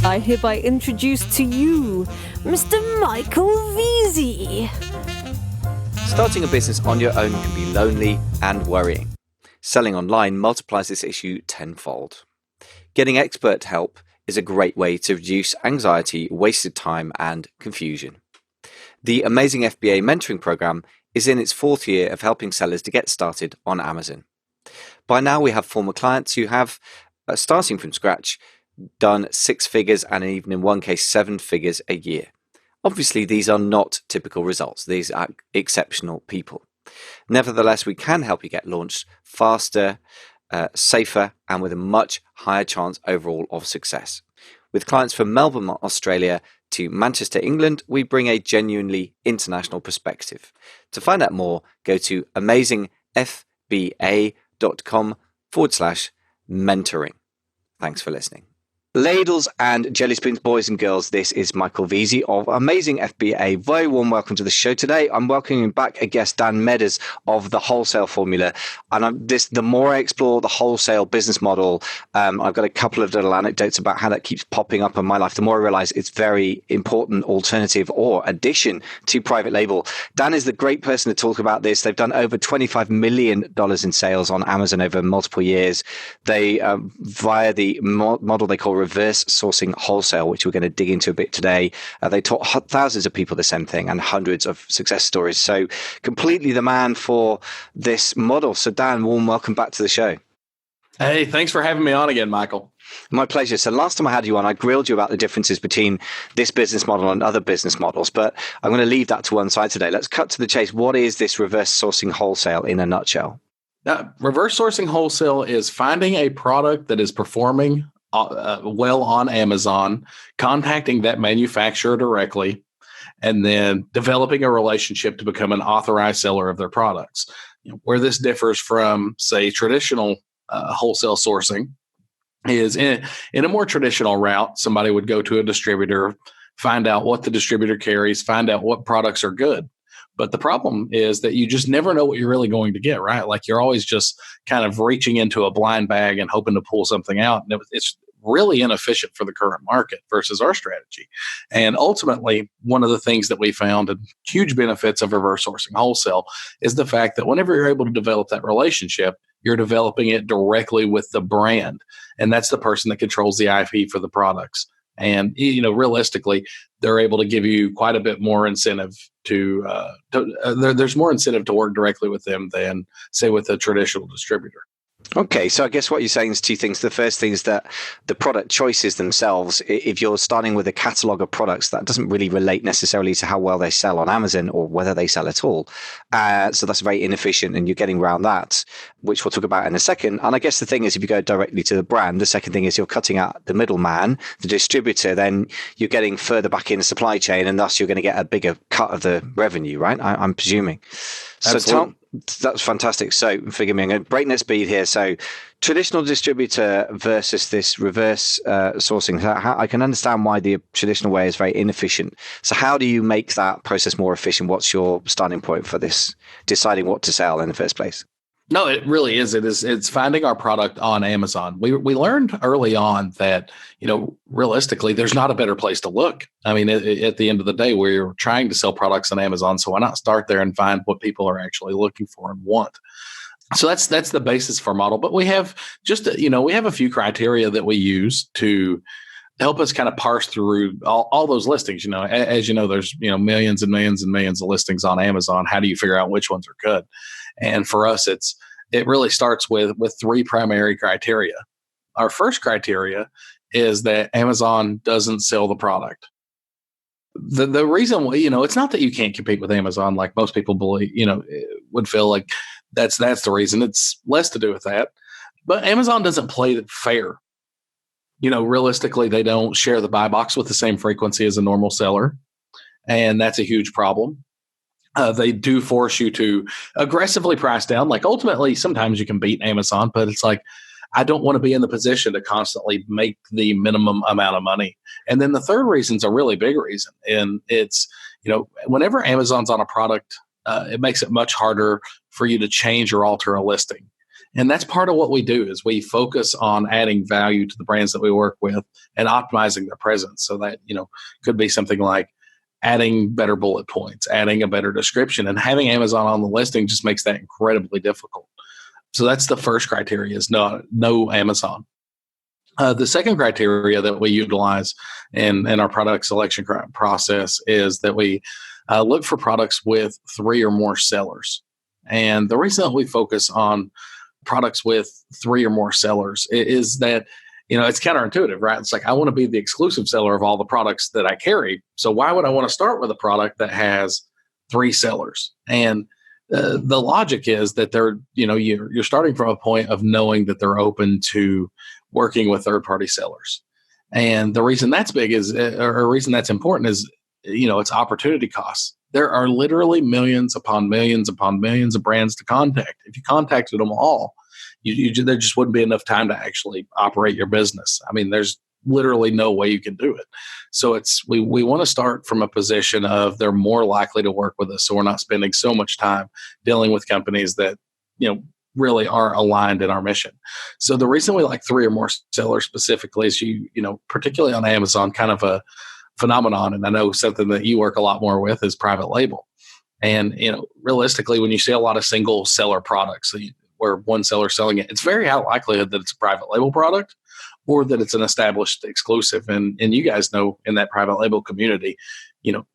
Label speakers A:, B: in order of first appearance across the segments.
A: I hereby introduce to you Mr. Michael Veazey.
B: Starting a business on your own can be lonely and worrying. Selling online multiplies this issue tenfold. Getting expert help is a great way to reduce anxiety, wasted time, and confusion. The Amazing FBA mentoring program is in its fourth year of helping sellers to get started on Amazon. By now, we have former clients who have, starting from scratch, done 6 figures and even in one case 7 figures a year. Obviously, these are not typical results. These are exceptional people. Nevertheless, we can help you get launched faster, safer, and with a much higher chance overall of success. With clients from Melbourne, Australia to Manchester, England, we bring a genuinely international perspective. To find out more, go to amazingfba.com/mentoring. Thanks for listening. Ladles and jelly spoons, boys and girls, this is Michael Veazey of Amazing FBA. Very warm welcome to the show today. I'm welcoming back a guest, Dan Meadors of the Wholesale Formula. And the more I explore the wholesale business model, I've got a couple of little anecdotes about how that keeps popping up in my life. The more I realize it's very important alternative or addition to private label. Dan is the great person to talk about this. They've done over $25 million in sales on Amazon over multiple years. They, via the model they call reverse sourcing wholesale, which we're going to dig into a bit today. They taught thousands of people the same thing and hundreds of success stories. So completely the man for this model. So Dan, warm welcome back to the show.
C: Hey, thanks for having me on again, Michael.
B: My pleasure. So last time I had you on, I grilled you about the differences between this business model and other business models, but I'm going to leave that to one side today. Let's cut to the chase. What is this reverse sourcing wholesale in a nutshell?
C: Reverse sourcing wholesale is finding a product that is performing well on Amazon, contacting that manufacturer directly, and then developing a relationship to become an authorized seller of their products. Where this differs from, say, traditional wholesale sourcing is in a more traditional route, somebody would go to a distributor, find out what the distributor carries, find out what products are good. But the problem is that you just never know what you're really going to get, right? Like you're always just kind of reaching into a blind bag and hoping to pull something out. And it's really inefficient for the current market versus our strategy. And ultimately, one of the things that we found and huge benefits of reverse sourcing wholesale is the fact that whenever you're able to develop that relationship, you're developing it directly with the brand. And that's the person that controls the IP for the products. And, realistically, they're able to give you quite a bit more incentive there's more incentive to work directly with them than, say, with a traditional distributor.
B: Okay, so I guess what you're saying is two things. The first thing is that the product choices themselves, if you're starting with a catalog of products, that doesn't really relate necessarily to how well they sell on Amazon or whether they sell at all. So that's very inefficient, and you're getting around that, which we'll talk about in a second. And I guess the thing is, if you go directly to the brand, the second thing is you're cutting out the middleman, the distributor, then you're getting further back in the supply chain, and thus you're going to get a bigger cut of the revenue, right? I'm presuming. So that's fantastic. So forgive me, I'm going to breakneck speed here. So traditional distributor versus this reverse sourcing. I can understand why the traditional way is very inefficient. So how do you make that process more efficient? What's your starting point for this, deciding what to sell in the first place?
C: No, it really is. It's finding our product on Amazon. We learned early on that, realistically, there's not a better place to look. I mean, at the end of the day, we're trying to sell products on Amazon. So why not start there and find what people are actually looking for and want? So that's the basis for our model. But we have we have a few criteria that we use to help us kind of parse through all those listings. As you know, there's, millions and millions and millions of listings on Amazon. How do you figure out which ones are good? And for us, it really starts with 3 primary criteria. Our first criteria is that Amazon doesn't sell the product. The reason, it's not that you can't compete with Amazon like most people believe, would feel like that's the reason. It's less to do with that. But Amazon doesn't play fair. Realistically, they don't share the buy box with the same frequency as a normal seller. And that's a huge problem. They do force you to aggressively price down. Like ultimately, sometimes you can beat Amazon, but it's like, I don't want to be in the position to constantly make the minimum amount of money. And then the third reason is a really big reason. And it's, whenever Amazon's on a product, it makes it much harder for you to change or alter a listing. And that's part of what we do is we focus on adding value to the brands that we work with and optimizing their presence. So that, could be something like adding better bullet points, adding a better description, and having Amazon on the listing just makes that incredibly difficult. So that's the first criteria is no Amazon. The second criteria that we utilize in our product selection process is that we look for products with 3 or more sellers. And the reason that we focus on products with 3 or more sellers is that, it's counterintuitive, right? It's like, I want to be the exclusive seller of all the products that I carry. So why would I want to start with a product that has 3 sellers? And the logic is that you're starting from a point of knowing that they're open to working with third-party sellers. And the reason that's big or reason that's important is, it's opportunity costs. There are literally millions upon millions upon millions of brands to contact. If you contacted them all, there just wouldn't be enough time to actually operate your business. I mean, there's literally no way you can do it. So we want to start from a position of they're more likely to work with us. So we're not spending so much time dealing with companies that, really aren't aligned in our mission. So the reason we like 3 or more sellers specifically is particularly on Amazon, kind of a phenomenon. And I know something that you work a lot more with is private label. And, realistically, when you see a lot of single seller products where one seller selling it, it's very high likelihood that it's a private label product or that it's an established exclusive. And you guys know in that private label community,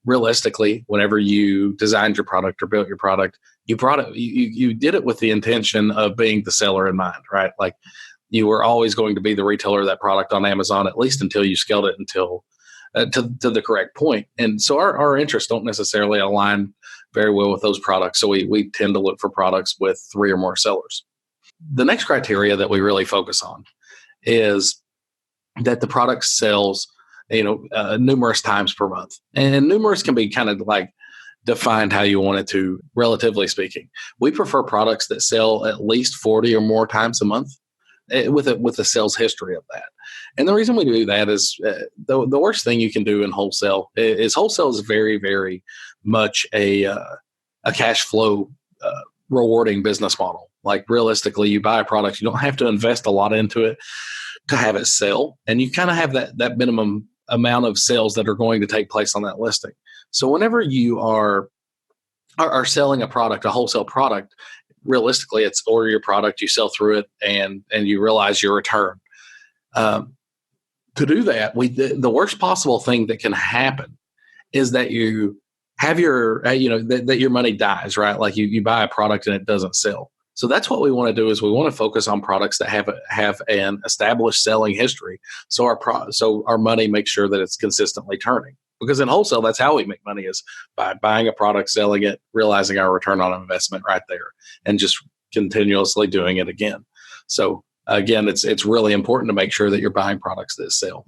C: realistically, whenever you designed your product or built your product, you did it with the intention of being the seller in mind, right? Like you were always going to be the retailer of that product on Amazon, at least until you scaled it until to the correct point. And so our interests don't necessarily align very well with those products. So we tend to look for products with 3 or more sellers. The next criteria that we really focus on is that the product sells, numerous times per month. And numerous can be kind of like defined how you want it to, relatively speaking. We prefer products that sell at least 40 or more times a month with a sales history of that. And the reason we do that is the worst thing you can do in wholesale is very, very much a cash flow rewarding business model. Like realistically, you buy a product, you don't have to invest a lot into it to have it sell. And you kind of have that minimum amount of sales that are going to take place on that listing. So whenever you are selling a product, a wholesale product, realistically, it's order your product, you sell through it, and you realize your return. To do that, the worst possible thing that can happen is that you have that your money dies, right? Like you buy a product and it doesn't sell. So that's what we want to do is we want to focus on products that have an established selling history. So our money makes sure that it's consistently turning. Because in wholesale, that's how we make money is by buying a product, selling it, realizing our return on investment right there, and just continuously doing it again. So again, it's really important to make sure that you're buying products that sell.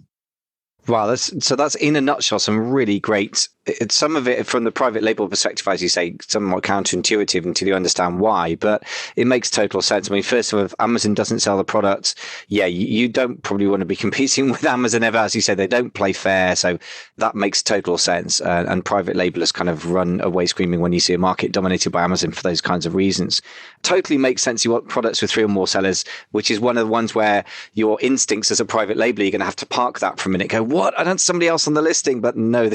B: Wow, that's in a nutshell some really great. It's some of it from the private label perspective, as you say, somewhat counterintuitive until you understand why, but it makes total sense. I mean, first of all, if Amazon doesn't sell the products, you don't probably want to be competing with Amazon ever. As you say, they don't play fair, so that makes total sense. And private labelers kind of run away screaming when you see a market dominated by Amazon for those kinds of reasons. Totally makes sense. You want products with 3 or more sellers, which is one of the ones where your instincts as a private labeler, you're going to have to park that for a minute. Go, what? I don't somebody else on the listing, but no,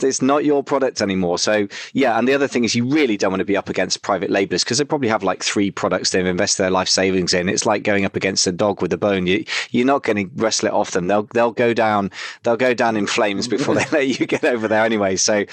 B: it's not your product anymore. So yeah, and the other thing is you really don't want to be up against private labelers because they probably have like 3 products they've invested their life savings in. It's like going up against a dog with a bone. You're not going to wrestle it off them. They'll go down in flames before they let you get over there anyway. So,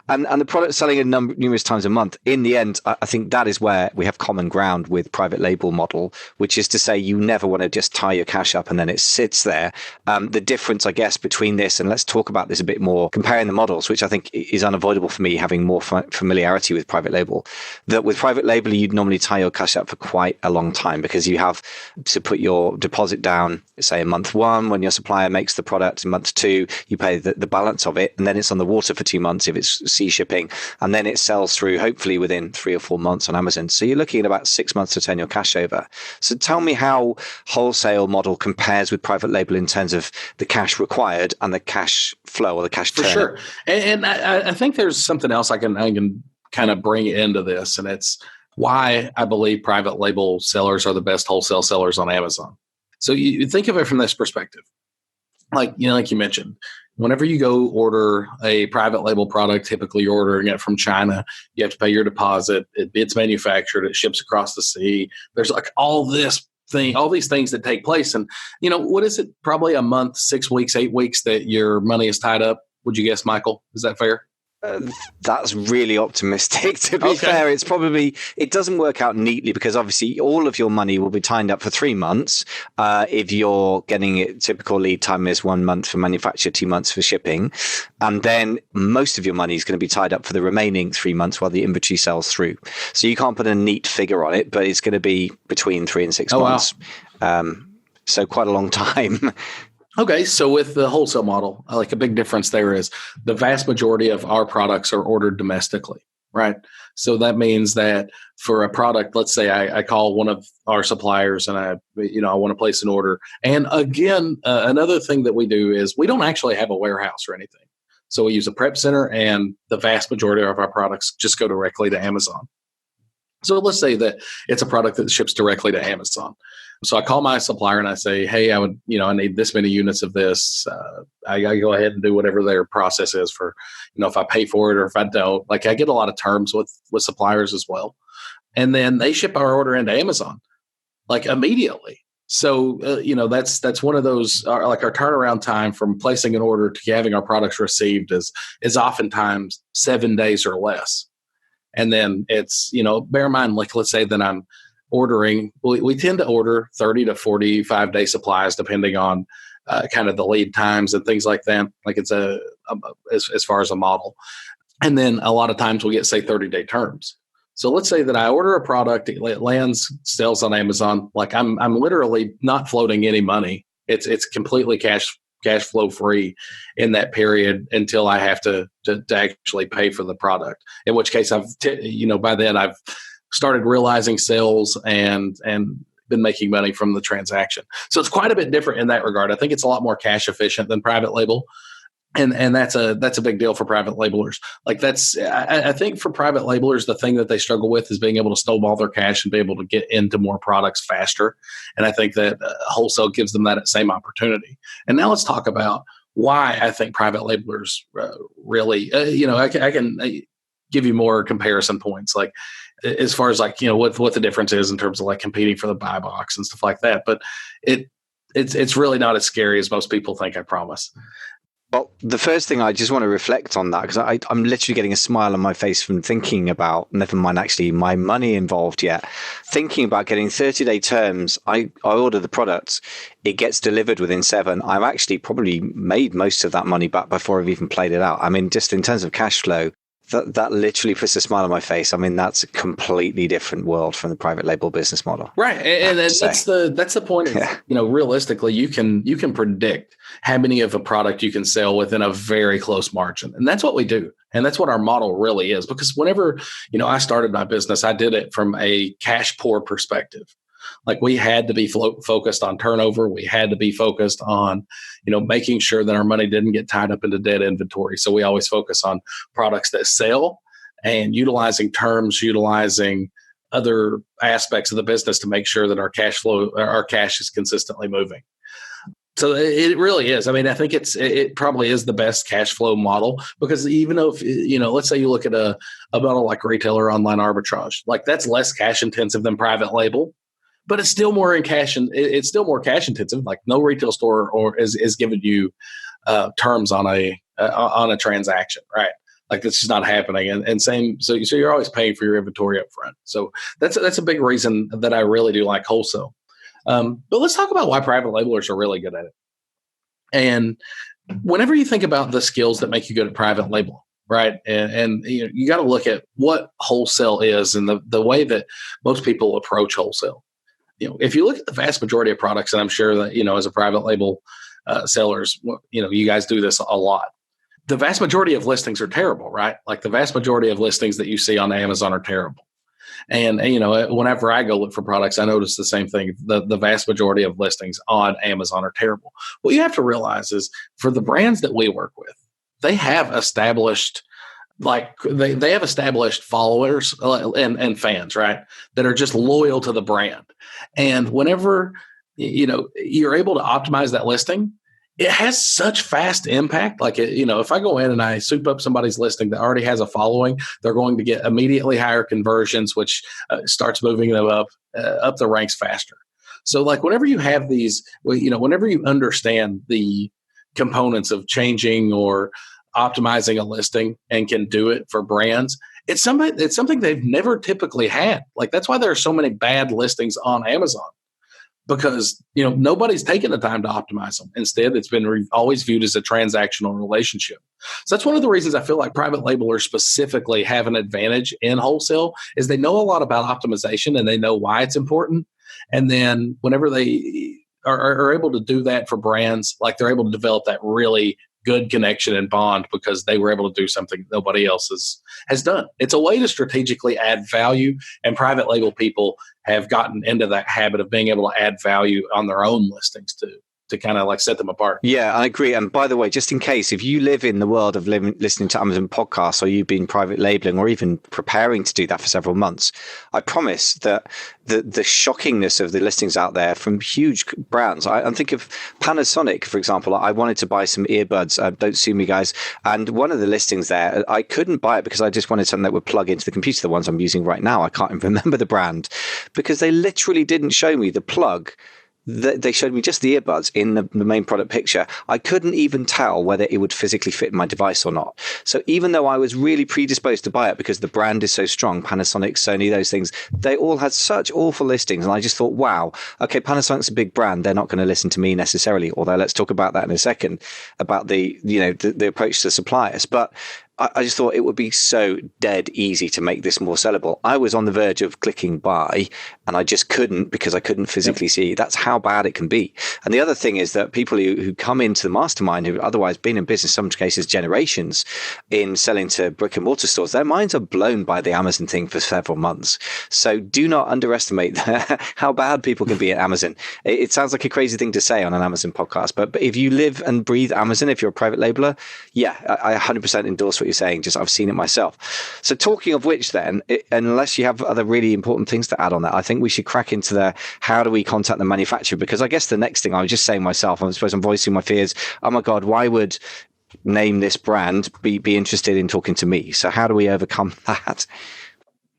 B: and the product selling numerous times a month. In the end, I think that is where we have common ground with private label model, which is to say you never want to just tie your cash up and then it sits there. The difference, I guess, between this, and let's talk about this a bit more, comparing the models, which I think is unavoidable for me, having more familiarity with private label, that with private label, you'd normally tie your cash up for quite a long time because you have to put your deposit down, say in month 1, when your supplier makes the product. In month 2, you pay the balance of it, and then it's on the water for 2 months if it's sea shipping, and then it sells through hopefully within 3 or 4 months on Amazon. So you're looking at about 6 months to turn your cash over. So tell me how wholesale model compares with private label in terms of the cash required and the cash flow or the cash turn.
C: For sure. And I think there's something else I can kind of bring into this, and it's why I believe private label sellers are the best wholesale sellers on Amazon. So you think of it from this perspective. Like you mentioned, whenever you go order a private label product, typically you're ordering it from China. You have to pay your deposit. It's manufactured. It ships across the sea. There's like all these things that take place. And what is it? Probably a month, 6 weeks, 8 weeks that your money is tied up. Would you guess, Michael? Is that fair?
B: That's really optimistic. To be fair, it doesn't work out neatly because obviously all of your money will be tied up for 3 months. If you're getting it, typical lead time is 1 month for manufacture, 2 months for shipping. And then most of your money is going to be tied up for the remaining 3 months while the inventory sells through. So you can't put a neat figure on it, but it's going to be between 3 and 6 months. Wow. So quite a long time.
C: Okay, so with the wholesale model, like a big difference there is the vast majority of our products are ordered domestically, right? So that means that for a product, let's say I call one of our suppliers and I want to place an order. And again, another thing that we do is we don't actually have a warehouse or anything. So we use a prep center and the vast majority of our products just go directly to Amazon. So let's say that it's a product that ships directly to Amazon. So I call my supplier and I say, hey, I need this many units of this. I go ahead and do whatever their process is for, if I pay for it or if I don't. Like I get a lot of terms with suppliers as well. And then they ship our order into Amazon like immediately. So, that's one of those, like our turnaround time from placing an order to having our products received is oftentimes 7 days or less. And then it's, bear in mind, like let's say that I'm ordering, we tend to order 30 to 45 day supplies depending on kind of the lead times and things like that. Like it's as far as a model. And then a lot of times we get, say, 30-day terms. So let's say that I order a product, it lands, sells on Amazon. Like I'm literally not floating any money. It's completely cash flow free in that period until I have to actually pay for the product. In which case by then I've started realizing sales and been making money from the transaction. So it's quite a bit different in that regard. I think it's a lot more cash efficient than private label. And that's a big deal for private labelers. Like I think for private labelers, the thing that they struggle with is being able to snowball their cash and be able to get into more products faster. And I think that wholesale gives them that same opportunity. And now let's talk about why I think private labelers really, I can give you more comparison points, like as far as like, what the difference is in terms of like competing for the buy box and stuff like that. But it's really not as scary as most people think, I promise.
B: Well, the first thing I just want to reflect on that, because I'm literally getting a smile on my face from thinking about, never mind actually my money involved yet, thinking about getting 30-day terms. I order the product, it gets delivered within 7. I've actually probably made most of that money back before I've even played it out. I mean, just in terms of cash flow, that literally puts a smile on my face. I mean, that's a completely different world from the private label business model.
C: Right. And that's the point. Yeah. Realistically, you can predict how many of a product you can sell within a very close margin. And that's what we do. And that's what our model really is. Because whenever, I started my business, I did it from a cash poor perspective. Like we had to be focused on turnover. We had to be focused on, making sure that our money didn't get tied up into dead inventory. So we always focus on products that sell and utilizing terms, utilizing other aspects of the business to make sure that our cash is consistently moving. So it really is. I mean, I think it probably is the best cash flow model, because even though, let's say you look at a model like retail or online arbitrage, like that's less cash intensive than private label. But it's still more cash intensive. Like no retail store is giving you terms on a transaction, right? Like that's just not happening. And same, so you're always paying for your inventory up front. So that's a big reason that I really do like wholesale. But let's talk about why private labelers are really good at it. And whenever you think about the skills that make you good at private label, right? And you got to look at what wholesale is and the way that most people approach wholesale. If you look at the vast majority of products, and I'm sure that, as a private label sellers, you guys do this a lot. The vast majority of listings are terrible, right? Like the vast majority of listings that you see on Amazon are terrible. And whenever I go look for products, I notice the same thing. The vast majority of listings on Amazon are terrible. What you have to realize is for the brands that we work with, they have established like they have established followers and fans, right, that are just loyal to the brand. And whenever you're able to optimize that listing, it has such fast impact. Like, if I go in and I soup up somebody's listing that already has a following, they're going to get immediately higher conversions, which starts moving them up the ranks faster. So like whenever you have these, whenever you understand the components of changing or optimizing a listing and can do it for brands, it's something they've never typically had. Like that's why there are so many bad listings on Amazon, because nobody's taken the time to optimize them. Instead, it's been always viewed as a transactional relationship. So that's one of the reasons I feel like private labelers specifically have an advantage in wholesale, is they know a lot about optimization and they know why it's important. And then whenever they are able to do that for brands, like they're able to develop that really good connection and bond because they were able to do something nobody else has done. It's a way to strategically add value, and private label people have gotten into that habit of being able to add value on their own listings to kind of like set them apart.
B: Yeah, I agree. And by the way, just in case, if you live in the world of listening to Amazon podcasts, or you've been private labeling or even preparing to do that for several months, I promise that the shockingness of the listings out there from huge brands. I think of Panasonic, for example. I wanted to buy some earbuds. Don't sue me, guys. And one of the listings there, I couldn't buy it because I just wanted something that would plug into the computer, the ones I'm using right now. I can't even remember the brand, because they literally didn't show me the plug. They showed me just the earbuds in the main product picture. I couldn't even tell whether it would physically fit my device or not. So even though I was really predisposed to buy it because the brand is so strong, Panasonic, Sony, those things, they all had such awful listings. And I just thought, wow, okay, Panasonic's a big brand. They're not going to listen to me necessarily. Although let's talk about that in a second, about the approach to suppliers. But I just thought it would be so dead easy to make this more sellable. I was on the verge of clicking buy, and I just couldn't because I couldn't physically see. That's how bad it can be. And the other thing is that people who come into the mastermind, who've otherwise been in business, some cases generations, in selling to brick and mortar stores, their minds are blown by the Amazon thing for several months. So do not underestimate how bad people can be at Amazon. It sounds like a crazy thing to say on an Amazon podcast, but if you live and breathe Amazon, if you're a private labeler, yeah, I 100% endorse what you're saying. Just I've seen it myself. So talking of which then, unless you have other really important things to add on that, I think we should crack into how do we contact the manufacturer? Because I guess the next thing I was just saying myself, I suppose I'm voicing my fears. Oh my God, why would name this brand be interested in talking to me? So how do we overcome that?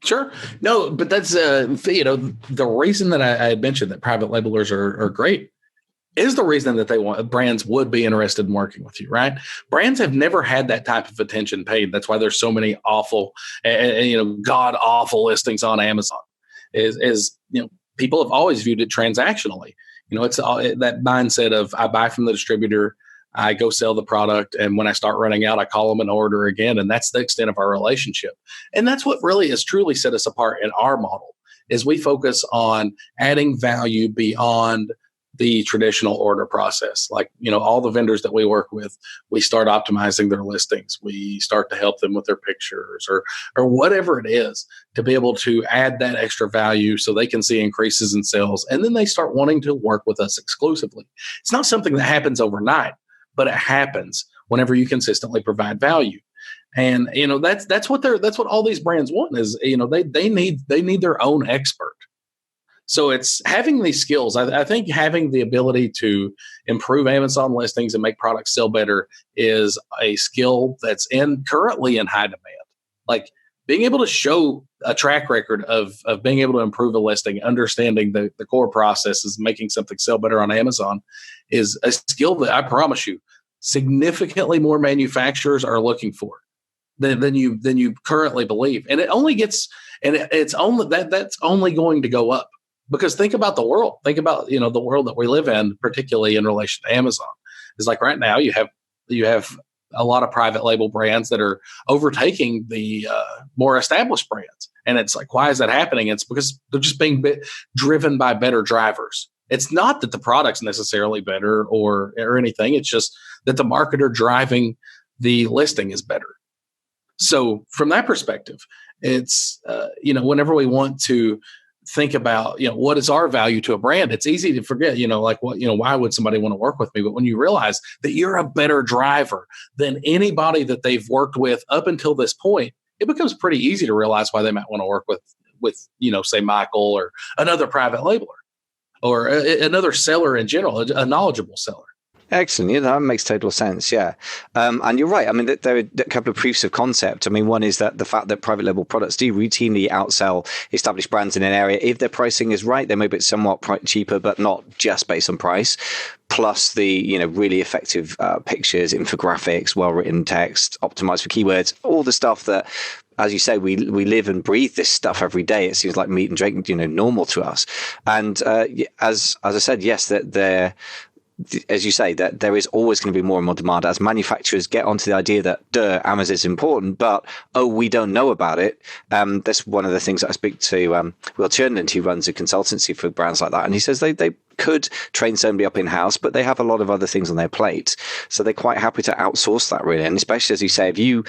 C: Sure. No, but that's, the reason that I had mentioned that private labelers are great is the reason that brands would be interested in working with you, right? Brands have never had that type of attention paid. That's why there's so many awful, god awful listings on Amazon. People have always viewed it transactionally. It's that mindset of I buy from the distributor, I go sell the product, and when I start running out, I call them and order again, and that's the extent of our relationship. And that's what really has truly set us apart in our model. Is we focus on adding value beyond the traditional order process. Like, all the vendors that we work with, we start optimizing their listings. We start to help them with their pictures or whatever it is to be able to add that extra value so they can see increases in sales. And then they start wanting to work with us exclusively. It's not something that happens overnight, but it happens whenever you consistently provide value. And, that's what all these brands want is, they need their own expert. So it's having these skills. I think having the ability to improve Amazon listings and make products sell better is a skill that's currently in high demand. Like being able to show a track record of being able to improve a listing, understanding the core processes, making something sell better on Amazon is a skill that I promise you significantly more manufacturers are looking for than you currently believe. And it only gets, it's only that's only going to go up. Because think about the world. Think about the world that we live in, particularly in relation to Amazon. It's like right now you have a lot of private label brands that are overtaking the more established brands, and it's like, why is that happening? It's because they're just being driven by better drivers. It's not that the product's necessarily better or anything. It's just that the marketer driving the listing is better. So from that perspective, it's whenever we want to think about, what is our value to a brand? It's easy to forget, like why would somebody want to work with me? But when you realize that you're a better driver than anybody that they've worked with up until this point, it becomes pretty easy to realize why they might want to work with say Michael or another private labeler or another seller in general, a knowledgeable seller.
B: Excellent. Yeah, that makes total sense. Yeah. And you're right. I mean, there are a couple of proofs of concept. I mean, one is that the fact that private label products do routinely outsell established brands in an area. If their pricing is right, they may be somewhat cheaper, but not just based on price. Plus the, really effective pictures, infographics, well-written text, optimized for keywords, all the stuff that, as you say, we live and breathe this stuff every day. It seems like meat and drink, normal to us. And as I said, yes, that they're, as you say, that there is always going to be more and more demand as manufacturers get onto the idea that Amazon is important, but we don't know about it. That's one of the things that I speak to Will Chernland, who runs a consultancy for brands like that, and he says they could train somebody up in-house, but they have a lot of other things on their plate, so they're quite happy to outsource that, really. And especially, as you say, if you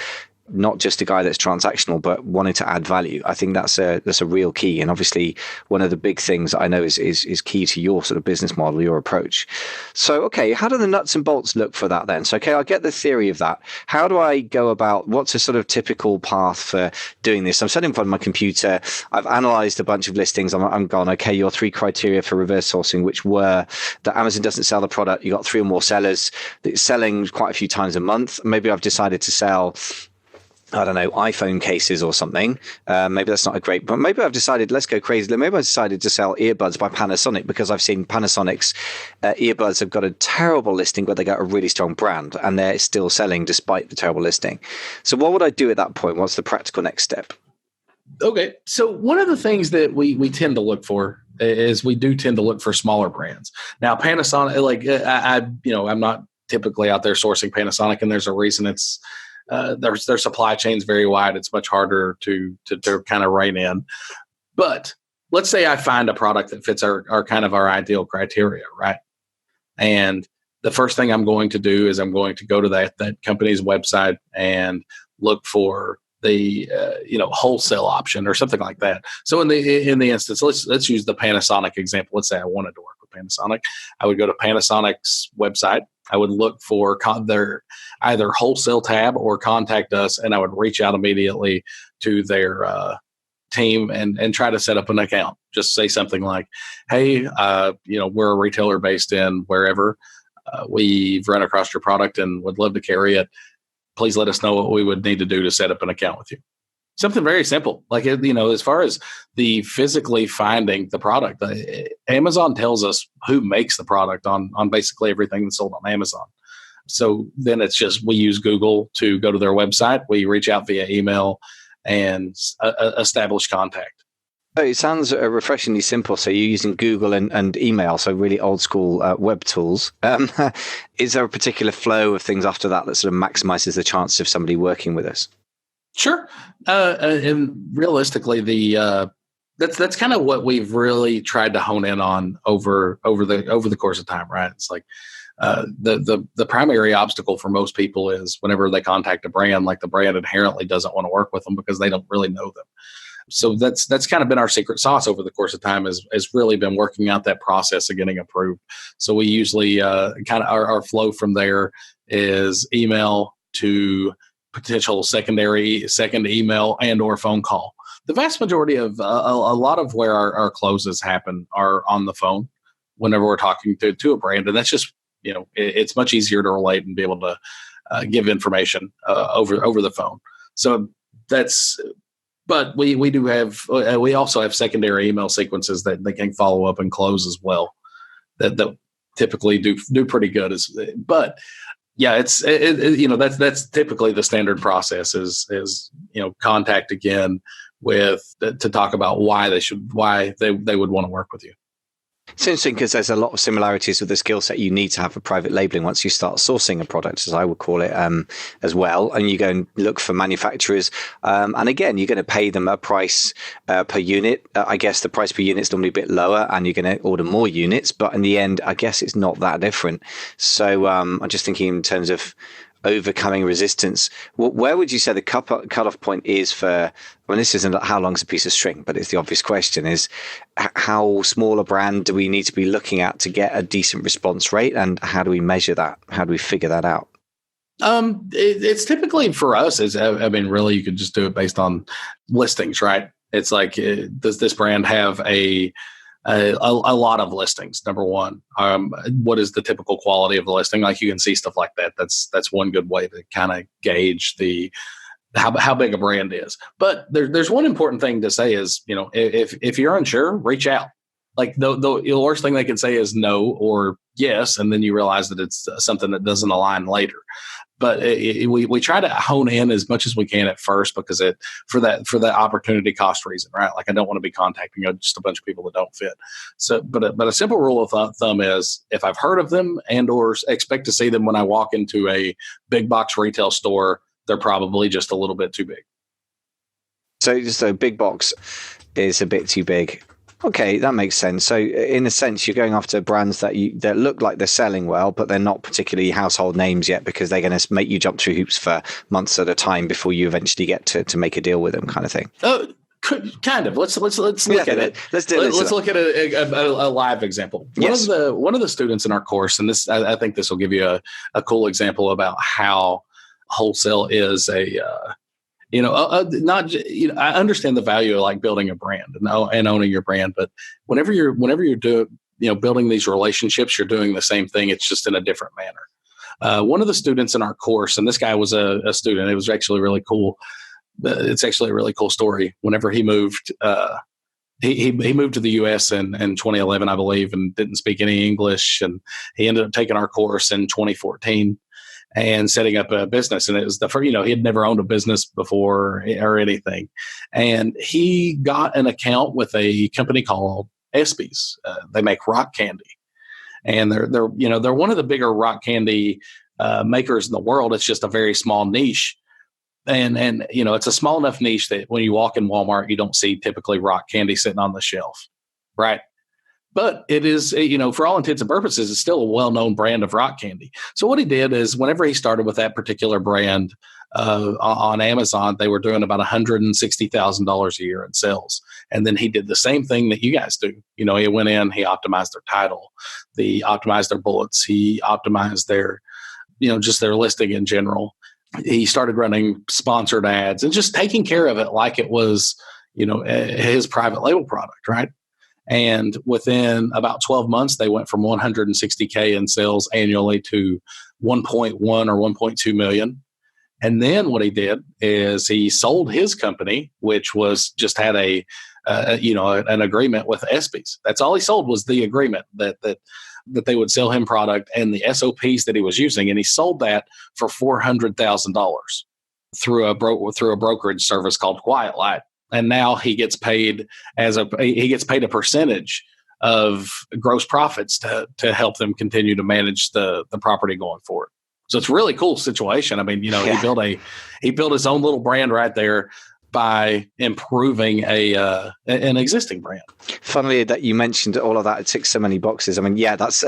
B: not just a guy that's transactional, but wanting to add value. I think that's a real key. And obviously one of the big things I know is key to your sort of business model, your approach. So, okay, how do the nuts and bolts look for that then? So, okay, I get the theory of that. How do I go about, what's a sort of typical path for doing this? I'm sitting in front of my computer. I've analyzed a bunch of listings. I'm gone, okay, your 3 criteria for reverse sourcing, which were that Amazon doesn't sell the product. You got 3 or more sellers. It's selling quite a few times a month. Maybe I've decided to sell, I don't know, iPhone cases or something. Maybe that's not a great, but maybe I've decided, let's go crazy. Maybe I've decided to sell earbuds by Panasonic because I've seen Panasonic's earbuds have got a terrible listing, but they got a really strong brand and they're still selling despite the terrible listing. So what would I do at that point? What's the practical next step?
C: Okay. So one of the things that we tend to look for is we do tend to look for smaller brands. Now, Panasonic, like I'm not typically out there sourcing Panasonic, and there's a reason. It's their supply chain's very wide. It's much harder to kind of rein in. But let's say I find a product that fits our kind of our ideal criteria, right? And the first thing I'm going to do is I'm going to go to that company's website and look for the wholesale option or something like that. So in the instance, let's use the Panasonic example. Let's say I wanted to work with Panasonic. I would go to Panasonic's website. I would look for their either wholesale tab or contact us, and I would reach out immediately to their team and try to set up an account. Just say something like, "Hey, we're a retailer based in wherever. We've run across your product and would love to carry it. Please let us know what we would need to do to set up an account with you." Something very simple. Like, as far as the physically finding the product, Amazon tells us who makes the product on basically everything that's sold on Amazon. So then it's just, we use Google to go to their website. We reach out via email and establish contact.
B: So it sounds refreshingly simple. So you're using Google and email, so really old school web tools. Is there a particular flow of things after that sort of maximizes the chance of somebody working with us?
C: Sure. And realistically, that's kind of what we've really tried to hone in on over the course of time, right? It's like the primary obstacle for most people is whenever they contact a brand, like the brand inherently doesn't want to work with them because they don't really know them. So that's kind of been our secret sauce over the course of time, has really been working out that process of getting approved. So we usually kind of our flow from there is email to potential second email and or phone call. The vast majority of a lot of where our closes happen are on the phone whenever we're talking to a brand. And that's just, it's much easier to relate and be able to give information over the phone. So but we do have, we also have secondary email sequences that they can follow up and close as well that typically do pretty good. But yeah, that's typically the standard process is contact again to talk about why they would want to work with you.
B: It's interesting because there's a lot of similarities with the skill set you need to have for private labeling once you start sourcing a product, as I would call it, as well. And you go and look for manufacturers. And again, you're going to pay them a price per unit. I guess the price per unit is normally a bit lower and you're going to order more units. But in the end, I guess it's not that different. So I'm just thinking in terms of overcoming resistance. Where would you say the cutoff point is for, well, this isn't how long's a piece of string, but it's the obvious question is how small a brand do we need to be looking at to get a decent response rate? And how do we measure that? How do we figure that out?
C: It's typically for us is, I mean, really, you could just do it based on listings, right? It's like, does this brand have a lot of listings? Number one, what is the typical quality of the listing? Like, you can see stuff like that. That's one good way to kind of gauge how big a brand is. But there's one important thing to say is, if you're unsure, reach out. Like the worst thing they can say is no or yes, and then you realize that it's something that doesn't align later. But we try to hone in as much as we can at first, because for that opportunity cost reason, right? Like, I don't want to be contacting just a bunch of people that don't fit. So, but a simple rule of thumb is, if I've heard of them and or expect to see them when I walk into a big box retail store, they're probably just a little bit too big.
B: So big box is a bit too big. Okay, that makes sense. So in a sense, you're going after brands that look like they're selling well, but they're not particularly household names yet, because they're going to make you jump through hoops for months at a time before you eventually get to make a deal with them, kind of thing.
C: Oh, kind of. Let's look at it. Let's look at a live example.
B: Yes.
C: One of the students in our course, and this I think this will give you a cool example about how Wholesale is I understand the value of like building a brand and owning your brand, but whenever you're building these relationships, you're doing the same thing. It's just in a different manner. One of the students in our course, and this guy was a student, it was actually really cool. It's actually a really cool story. Whenever he moved, he moved to the U.S. in 2011, I believe, and didn't speak any English. And he ended up taking our course in 2014. And setting up a business. And it was the first, he had never owned a business before or anything. And he got an account with a company called Espy's. They make rock candy. And they're one of the bigger rock candy makers in the world. It's just a very small niche. And it's a small enough niche that when you walk in Walmart, you don't see typically rock candy sitting on the shelf. Right. But it is, for all intents and purposes, it's still a well-known brand of rock candy. So what he did is, whenever he started with that particular brand on Amazon, they were doing about $160,000 a year in sales. And then he did the same thing that you guys do. He went in, he optimized their title, he optimized their bullets, he optimized their, just their listing in general. He started running sponsored ads and just taking care of it like it was, his private label product, right? And within about 12 months, they went from $160K in sales annually to 1.1 or 1.2 million. And then what he did is he sold his company, which was just had an agreement with Espy's. That's all he sold, was the agreement that they would sell him product and the SOPs that he was using. And he sold that for $400,000 through a brokerage service called Quiet Light. And now he gets paid a percentage of gross profits to help them continue to manage the property going forward. So it's a really cool situation. I mean, he built his own little brand right there by improving an existing brand.
B: Funnily that you mentioned all of that, it ticks so many boxes. I mean, yeah, that's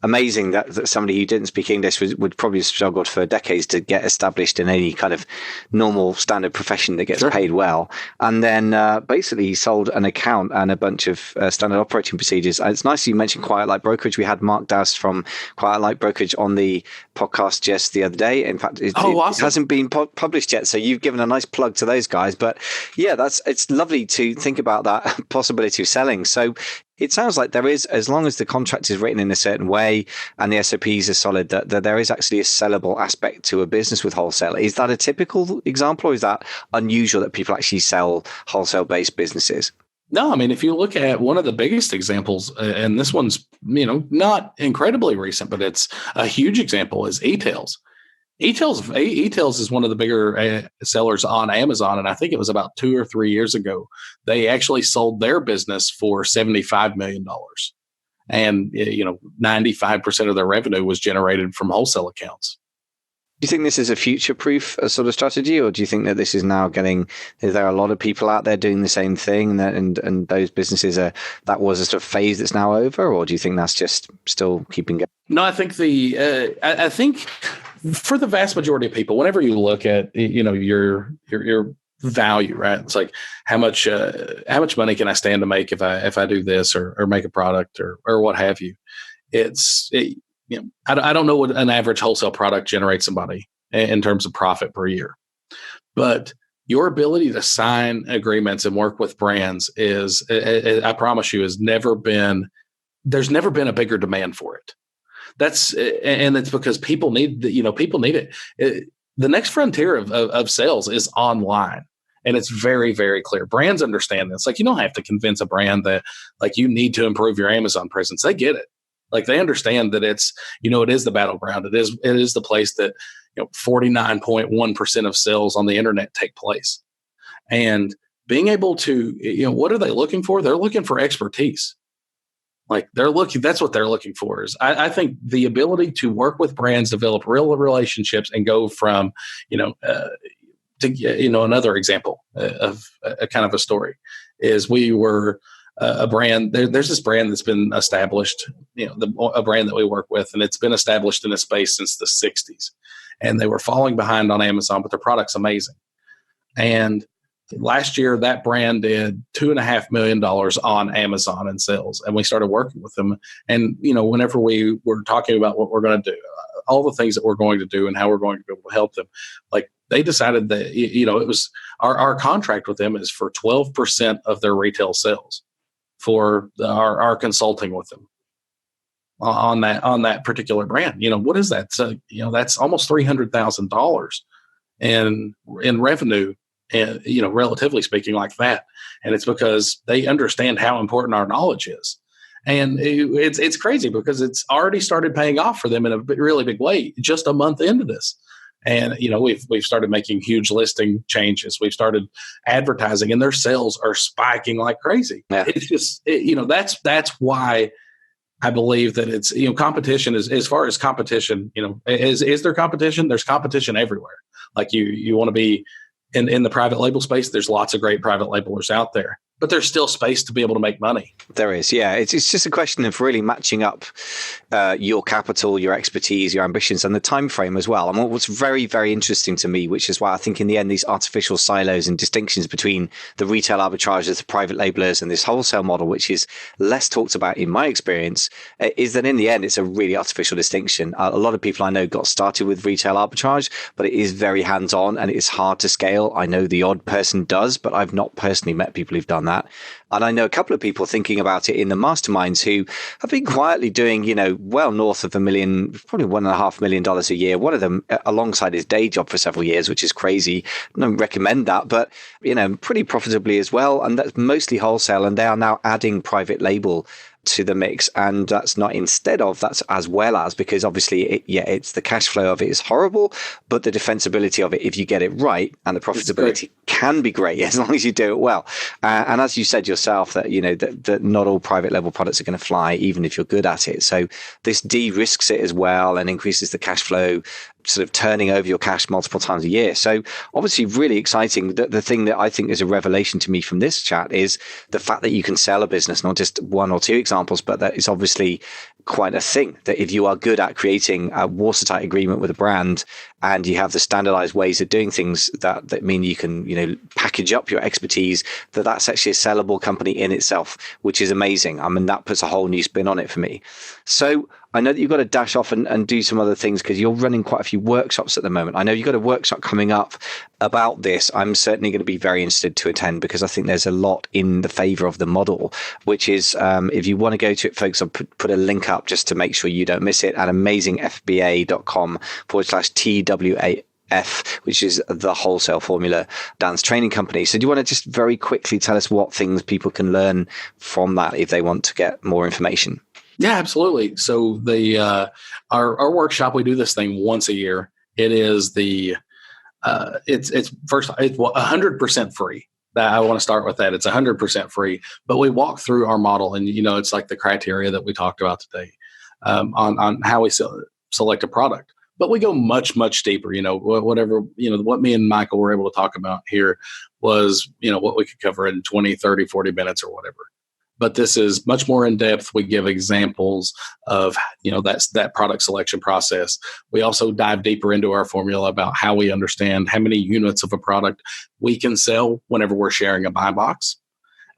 B: amazing that somebody who didn't speak English would probably have struggled for decades to get established in any kind of normal standard profession that gets paid well. And then basically he sold an account and a bunch of standard operating procedures. It's nice you mentioned Quiet Light Brokerage. We had Mark Dowse from Quiet Light Brokerage on the podcast just the other day. In fact, it hasn't been published yet, so you've given a nice plug to those guys. But yeah, it's lovely to think about that possibility of selling. So it sounds like there is, as long as the contract is written in a certain way and the SOPs are solid, that there is actually a sellable aspect to a business with Wholesale. Is that a typical example, or is that unusual that people actually sell wholesale-based businesses?
C: No, I mean, if you look at one of the biggest examples, and this one's, not incredibly recent, but it's a huge example, is E-Tails. E-Tails is one of the bigger sellers on Amazon, and I think it was about 2 or 3 years ago. They actually sold their business for $75 million. And, 95% of their revenue was generated from wholesale accounts.
B: Do you think this is a future-proof sort of strategy, or do you think that this is now is there a lot of people out there doing the same thing, and those businesses that was a sort of phase that's now over, or do you think that's just still keeping going?
C: No, I think for the vast majority of people, whenever you look at, your value, right? It's like how much money can I stand to make if I do this or make a product or what have you. I don't know what an average wholesale product generates somebody in terms of profit per year, but your ability to sign agreements and work with brands I promise you, there's never been a bigger demand for it. And it's because people need it. The next frontier of sales is online. And it's very, very clear. Brands understand this. Like, you don't have to convince a brand that like you need to improve your Amazon presence. They get it. Like, they understand that it is the battleground. It is the place that 49.1% of sales on the internet take place. And being able to, what are they looking for? They're looking for expertise. Like, that's what they're looking for. Is I think the ability to work with brands, develop real relationships, and go from, another example of a kind of a story is we were a brand. There's this brand that's been established, a brand that we work with, and it's been established in a space since the 60s. And they were falling behind on Amazon, but their product's amazing. And last year, that brand did $2.5 million on Amazon in sales, and we started working with them. And whenever we were talking about what we're going to do, all the things that we're going to do, and how we're going to be able to help them, like, they decided that it was our contract with them is for 12% of their retail sales for our consulting with them on that particular brand. What is that? So that's almost $300,000 in revenue. And, relatively speaking, like that. And it's because they understand how important our knowledge is. And it's crazy because it's already started paying off for them in a really big way just a month into this. And, we've started making huge listing changes. We've started advertising, and their sales are spiking like crazy. Yeah. It's just, that's why I believe that it's, competition is, as far as competition, is there competition? There's competition everywhere. Like, you want to be in the private label space. There's lots of great private labelers out there, but there's still space to be able to make money.
B: There is, yeah. It's just a question of really matching up your capital, your expertise, your ambitions, and the time frame as well. And what's very, very interesting to me, which is why I think in the end these artificial silos and distinctions between the retail arbitrageurs, the private labelers, and this wholesale model, which is less talked about in my experience, is that in the end it's a really artificial distinction. A lot of people I know got started with retail arbitrage, but it is very hands-on and it's hard to scale. I know the odd person does, but I've not personally met people who've done that. And I know a couple of people thinking about it in the masterminds who have been quietly doing, well north of $1 million, probably $1.5 million a year. One of them alongside his day job for several years, which is crazy. I don't recommend that, but, pretty profitably as well. And that's mostly wholesale. And they are now adding private label to the mix, and that's not instead of, that's as well as, because obviously it's the cash flow of it is horrible, but the defensibility of it, if you get it right, and the profitability can be great as long as you do it well. And as you said yourself, that that not all private label products are going to fly, even if you're good at it. So this de-risks it as well and increases the cash flow, sort of turning over your cash multiple times a year. So obviously really exciting. The thing that I think is a revelation to me from this chat is the fact that you can sell a business, not just one or two examples, but that is obviously quite a thing, that if you are good at creating a watertight agreement with a brand and you have the standardized ways of doing things that mean you can, package up your expertise, that's actually a sellable company in itself, which is amazing. I mean, that puts a whole new spin on it for me. So I know that you've got to dash off and do some other things because you're running quite a few workshops at the moment. I know you've got a workshop coming up about this. I'm certainly going to be very interested to attend because I think there's a lot in the favor of the model, which is, if you want to go to it, folks, I'll put a link up just to make sure you don't miss it at amazingfba.com/TWAF, which is the Wholesale Formula Dance Training Company. So do you want to just very quickly tell us what things people can learn from that if they want to get more information?
C: Yeah, absolutely. So our workshop, we do this thing once a year. It is it's 100% free. I want to start with that. It's 100% free, but we walk through our model, and it's like the criteria that we talked about today on how we select a product. But we go much, much deeper. What me and Michael were able to talk about here was what we could cover in 20, 30, 40 minutes or whatever. but this is much more in depth. We give examples of, that's that product selection process. We also dive deeper into our formula about how we understand how many units of a product we can sell whenever we're sharing a buy box.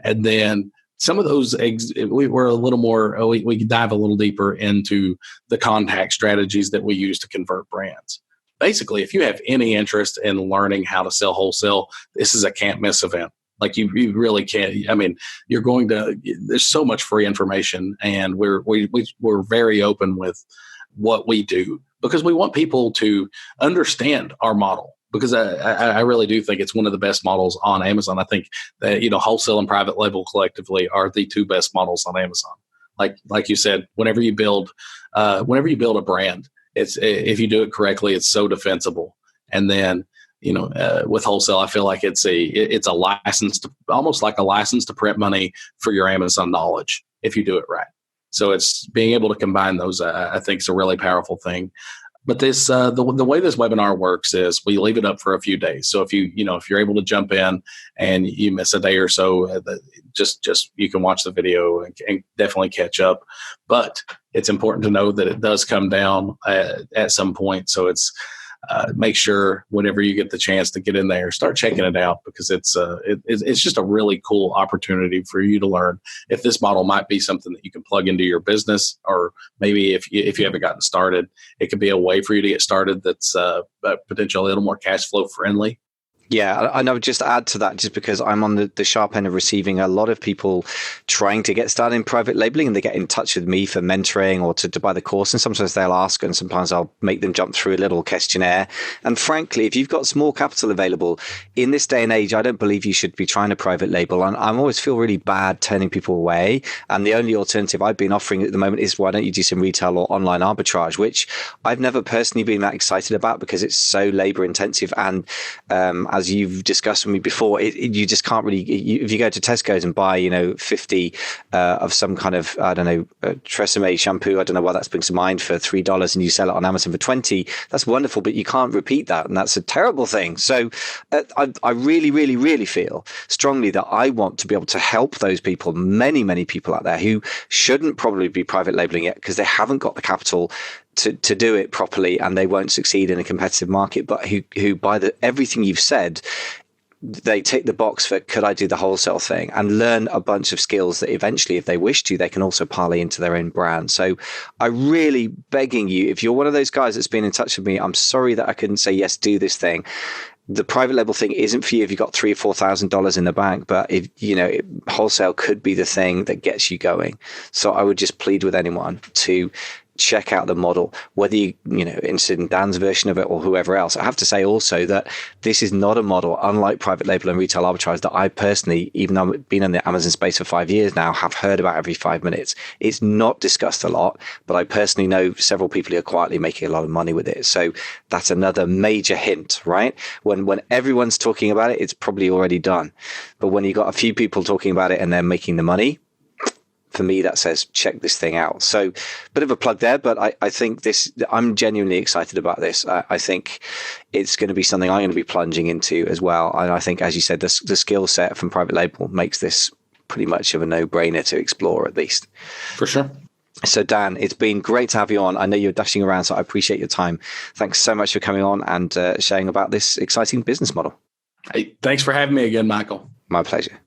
C: And then some of those we're a little more, we dive a little deeper into the contact strategies that we use to convert brands. Basically, if you have any interest in learning how to sell wholesale, this is a can't miss event. Like you really can't. I mean, you're going to. There's so much free information, and we're very open with what we do because we want people to understand our model. Because I really do think it's one of the best models on Amazon. I think that wholesale and private label collectively are the two best models on Amazon. Like you said, whenever you build a brand, it's if you do it correctly, it's so defensible. And then with wholesale, I feel like it's a license to, almost like a license to print money for your Amazon knowledge if you do it right. So it's being able to combine those. I think is a really powerful thing. But this the way this webinar works is we leave it up for a few days. So if you're able to jump in and you miss a day or so, just you can watch the video and definitely catch up. But it's important to know that it does come down at some point. So it's make sure whenever you get the chance to get in there, start checking it out because it's just a really cool opportunity for you to learn if this model might be something that you can plug into your business, or maybe if you haven't gotten started, it could be a way for you to get started that's potentially a little more cash flow friendly.
B: Yeah, and I would just add to that, just because I'm on the sharp end of receiving a lot of people trying to get started in private labeling, and they get in touch with me for mentoring or to buy the course. And sometimes they'll ask, and sometimes I'll make them jump through a little questionnaire. And frankly, if you've got small capital available in this day and age, I don't believe you should be trying to private label. And I always feel really bad turning people away. And the only alternative I've been offering at the moment is, why don't you do some retail or online arbitrage, which I've never personally been that excited about because it's so labor intensive. And as you've discussed with me before, you just can't really, if you go to Tesco's and buy, 50 of some kind of, I don't know, Tresemme shampoo, I don't know why that springs to mind, for $3, and you sell it on Amazon for 20, that's wonderful, but you can't repeat that. And that's a terrible thing. So I really, really, really feel strongly that I want to be able to help those people, many, many people out there who shouldn't probably be private labeling yet because they haven't got the capital to do it properly, and they won't succeed in a competitive market, but who by everything you've said, they tick the box for, could I do the wholesale thing, and learn a bunch of skills that eventually, if they wish to, they can also parlay into their own brand. So I really begging you, if you're one of those guys that's been in touch with me, I'm sorry that I couldn't say, yes, do this thing. The private label thing isn't for you if you've got $3,000 or $4,000 in the bank, but if wholesale could be the thing that gets you going. So I would just plead with anyone to check out the model, whether you're interested in Dan's version of it or whoever else. I have to say also that this is not a model, unlike private label and retail arbitrage, that I personally, even though I've been in the Amazon space for 5 years now, have heard about every 5 minutes. It's not discussed a lot, but I personally know several people who are quietly making a lot of money with it. So that's another major hint, right? When everyone's talking about it, it's probably already done. But when you've got a few people talking about it and they're making the money, for me, that says check this thing out. So bit of a plug there, but I think I'm genuinely excited about this. I think it's going to be something I'm going to be plunging into as well. And I think, as you said, the skill set from private label makes this pretty much of a no-brainer to explore, at least.
C: For sure.
B: So Dan, it's been great to have you on. I know you're dashing around, so I appreciate your time. Thanks so much for coming on and sharing about this exciting business model.
C: Hey, thanks for having me again, Michael.
B: My pleasure.